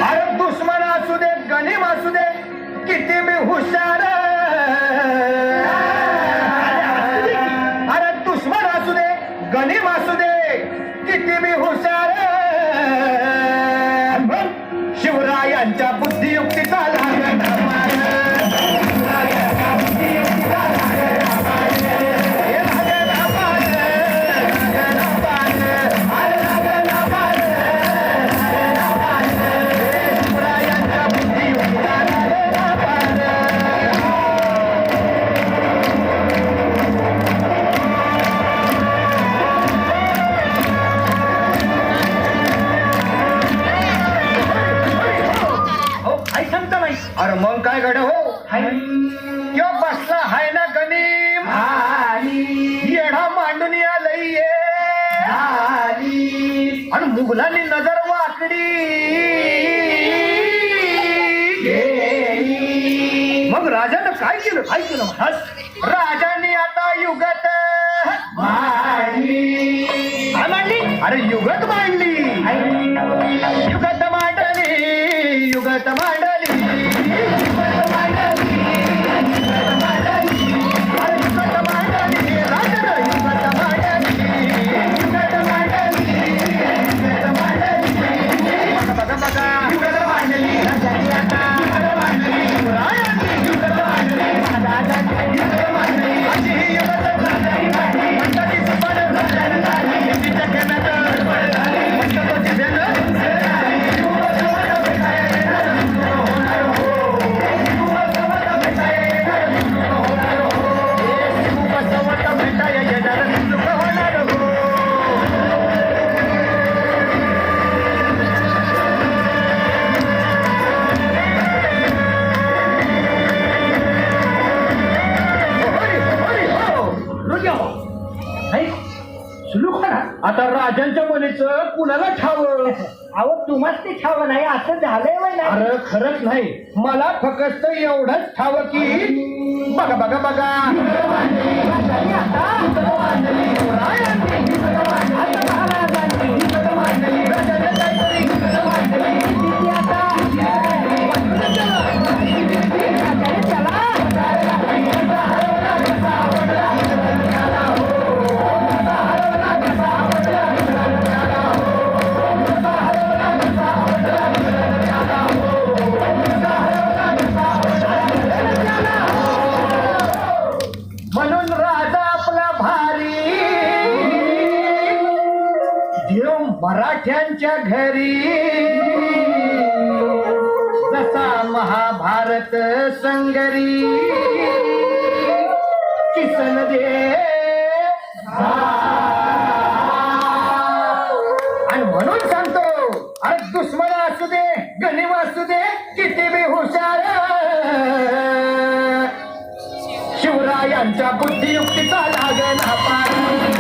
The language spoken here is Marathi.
अरे दुश्मन असू दे गनिम असू दे किती बी हुशार अरे दुश्मन असू दे गनिम असू दे किती बी हुशार शिवरायांच्या बुद्धियुक्तीचा लागणार अरे मग काय घड हो किंवा बसला हाय ना गनिम येढा मांडून आलंय आणि मुघलांनी नजर वाकडी मग राजानं काय केलं राजांनी आता युगत मांडली अरे युगत मांडली युगत मांडली युगत मांडली आता राजांच्या मुलीचं कुणाला ठावं अहो तुम्हाला ते ठाव नाही असं झालंय वय नाही अरे खरंच नाही मला फक्त एवढंच ठावं की बघा बघा बघा म्हणून राजा आपला भारी देव मराठ्यांच्या घरी जसा महाभारत संगरी किसन दे आणि म्हणून सांगतो अरे दुश्मन असू दे गनिम असू दे किती बी हुशार शिवरायांच्या बुद्धियुक्तीचा लागेल हा पार